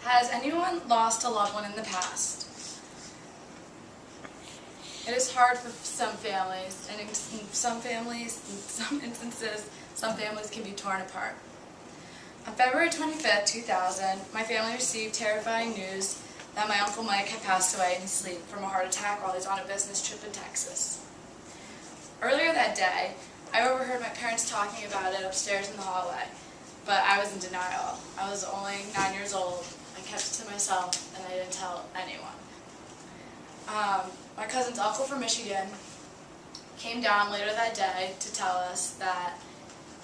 Has anyone lost a loved one in the past? It is hard for some families, and in some instances, some families can be torn apart. On February 25th, 2000, my family received terrifying news that my Uncle Mike had passed away in his sleep from a heart attack while he was on a business trip in Texas. Earlier that day, I overheard my parents talking about it upstairs in the hallway, but I was in denial. I was only 9 years old. I kept it to myself, and I didn't tell anyone. My cousin's uncle from Michigan came down later that day to tell us that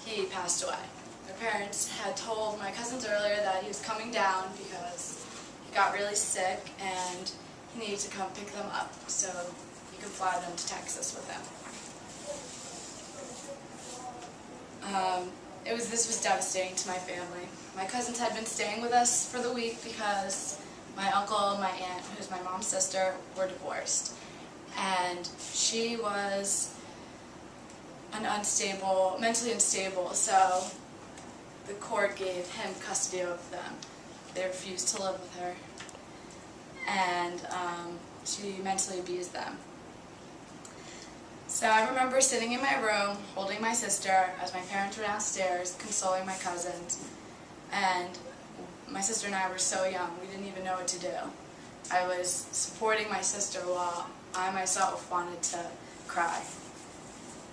he passed away. My parents had told my cousins earlier that he was coming down because he got really sick and he needed to come pick them up so he could fly them to Texas with him. This was devastating to my family. My cousins had been staying with us for the week because my uncle and my aunt, who's my mom's sister, were divorced. And she was mentally unstable, so the court gave him custody of them. They refused to live with her, and she mentally abused them. So I remember sitting in my room, holding my sister, as my parents were downstairs, consoling my cousins, and my sister and I were so young, we didn't even know what to do. I was supporting my sister while I myself wanted to cry.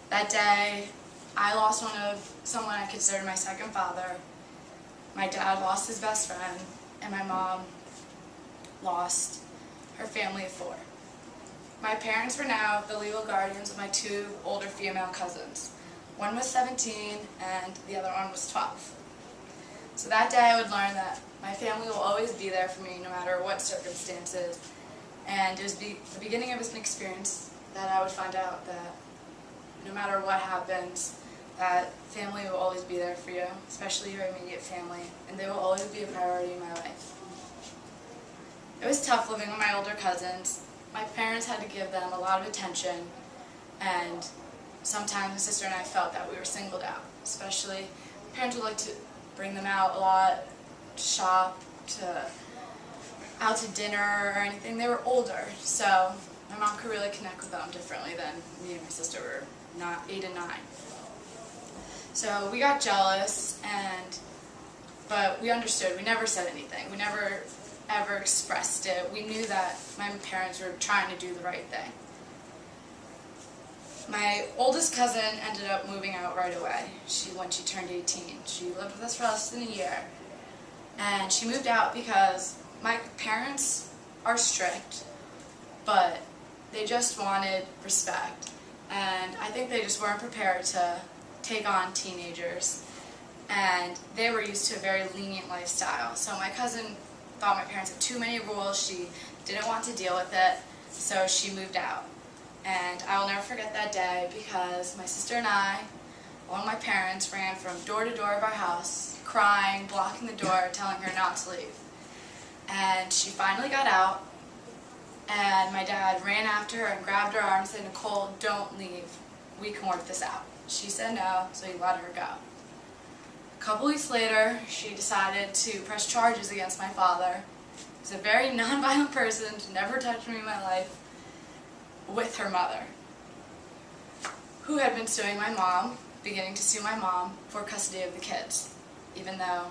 That day, I lost someone I considered my second father. My dad lost his best friend, and my mom lost her family of 4. My parents were now the legal guardians of my 2 older female cousins. One was 17 and the other one was 12. So that day I would learn that my family will always be there for me no matter what circumstances. And it was the beginning of an experience that I would find out that no matter what happens, that family will always be there for you, especially your immediate family, and they will always be a priority in my life. It was tough living with my older cousins. My parents had to give them a lot of attention, and sometimes my sister and I felt that we were singled out, especially my parents would like to bring them out a lot, to shop, out to dinner or anything. They were older, so my mom could really connect with them differently than me and my sister were, not 8 and 9. So we got jealous, but we understood. We never said anything. We never ever expressed it. We knew that my parents were trying to do the right thing. My oldest cousin ended up moving out right away when she turned 18. She lived with us for less than a year. And she moved out because my parents are strict, but they just wanted respect. And I think they just weren't prepared to take on teenagers. And they were used to a very lenient lifestyle. So my cousin thought my parents had too many rules. She didn't want to deal with it, so she moved out. And I will never forget that day because my sister and I, along with my parents, ran from door to door of our house, crying, blocking the door, telling her not to leave. And she finally got out, and my dad ran after her and grabbed her arm and said, "Nicole, don't leave. We can work this out." She said no, so he let her go. A couple weeks later, she decided to press charges against my father. He's a very non-violent person, never touched me in my life, with her mother, who had been suing my mom, beginning to sue my mom for custody of the kids, even though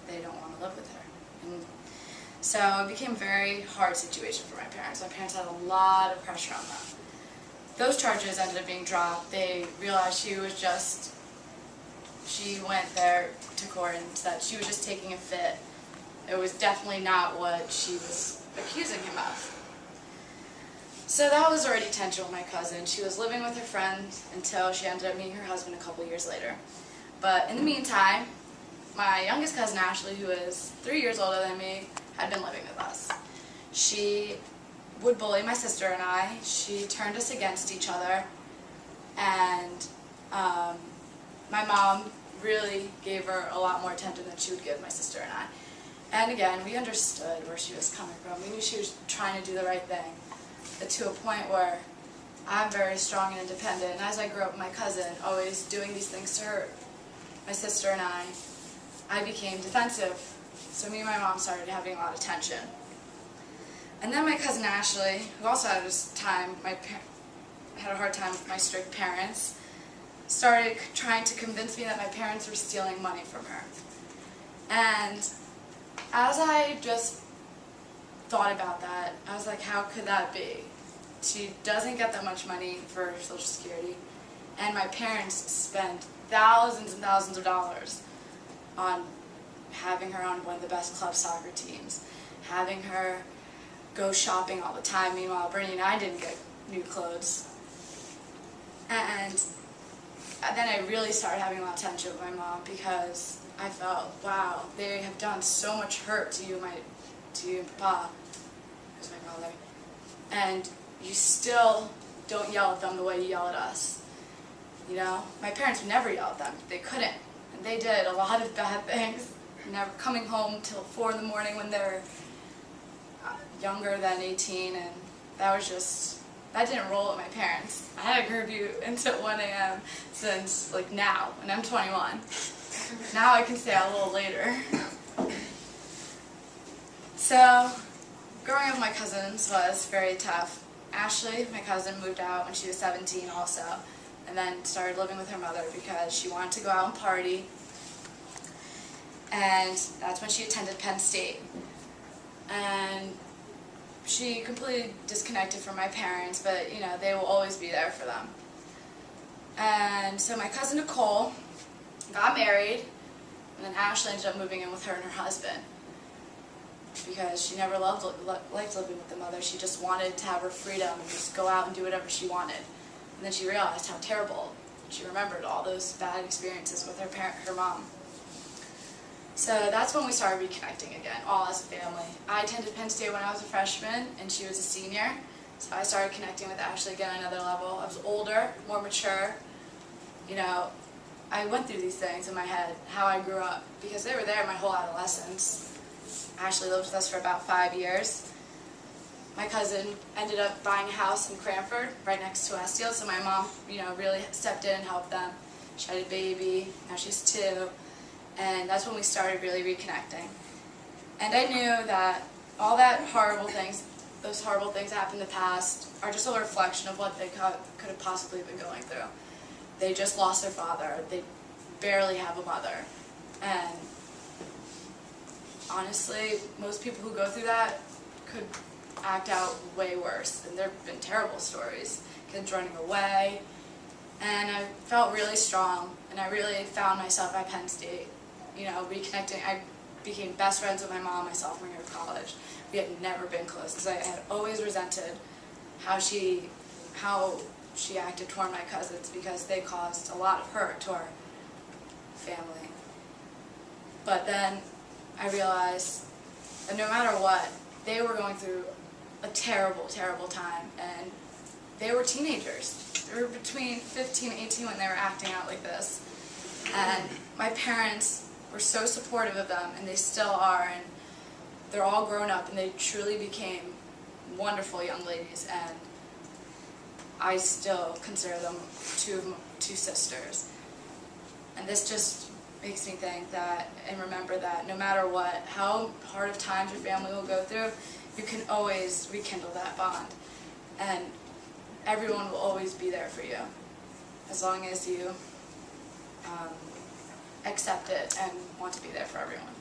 they don't want to live with her. And so it became a very hard situation for my parents. My parents had a lot of pressure on them. Those charges ended up being dropped. They realized she went there to court and said she was just taking a fit. It was definitely not what she was accusing him of. So that was already tension with my cousin. She was living with her friend until she ended up meeting her husband a couple years later. But in the meantime, my youngest cousin Ashley, who is 3 years older than me, had been living with us. She would bully my sister and I. She turned us against each other, and my mom really gave her a lot more attention than she would give my sister and I. And again, we understood where she was coming from. We knew she was trying to do the right thing, but to a point where I'm very strong and independent, and as I grew up with my cousin, always doing these things to hurt my sister and I became defensive So me and my mom started having a lot of tension. And then my cousin Ashley, who also had had a hard time with my strict parents, started trying to convince me that my parents were stealing money from her. And as I just thought about that, I was like, how could that be? She doesn't get that much money for Social Security, and my parents spend thousands and thousands of dollars on having her on one of the best club soccer teams, having her go shopping all the time. Meanwhile, Brittany and I didn't get new clothes. And then I really started having a lot of tension with my mom because I felt, wow, they have done so much hurt to you and Papa, who's my father, and you still don't yell at them the way you yell at us. You know, my parents would never yell at them. They couldn't, and they did a lot of bad things. Never coming home till 4 in the morning when they're younger than 18, and that didn't roll with my parents. I had a curfew until 1 a.m. since like now, and I'm 21. Now I can stay out a little later. So, growing up with my cousins was very tough. Ashley, my cousin, moved out when she was 17 also, and then started living with her mother because she wanted to go out and party. And that's when she attended Penn State. And she completely disconnected from my parents, but you know, they will always be there for them. And so my cousin Nicole got married, and then Ashley ended up moving in with her and her husband because she never liked living with the mother. She just wanted to have her freedom and just go out and do whatever she wanted. And then she realized how terrible. She remembered all those bad experiences with her mom. So that's when we started reconnecting again, all as a family. I attended Penn State when I was a freshman, and she was a senior. So I started connecting with Ashley again on another level. I was older, more mature. You know, I went through these things in my head, how I grew up, because they were there my whole adolescence. Ashley lived with us for about 5 years. My cousin ended up buying a house in Cranford, right next to Westfield, so my mom, you know, really stepped in and helped them. She had a baby, now she's 2. And that's when we started really reconnecting. And I knew that all that horrible things, those horrible things that happened in the past, are just a reflection of what they could have possibly been going through. They just lost their father. They barely have a mother. And honestly, most people who go through that could act out way worse. And there have been terrible stories. Kids running away. And I felt really strong, and I really found myself at Penn State. You know, reconnecting. I became best friends with my mom my sophomore year of college. We had never been close because I had always resented how she acted toward my cousins because they caused a lot of hurt to our family. But then I realized that no matter what, they were going through a terrible, terrible time, and they were teenagers. They were between 15 and 18 when they were acting out like this. And my parents were so supportive of them, and they still are, and they're all grown up, and they truly became wonderful young ladies, and I still consider them two sisters. And this just makes me think that, and remember that no matter what, how hard of times your family will go through, you can always rekindle that bond. And everyone will always be there for you, as long as you accept it and want to be there for everyone.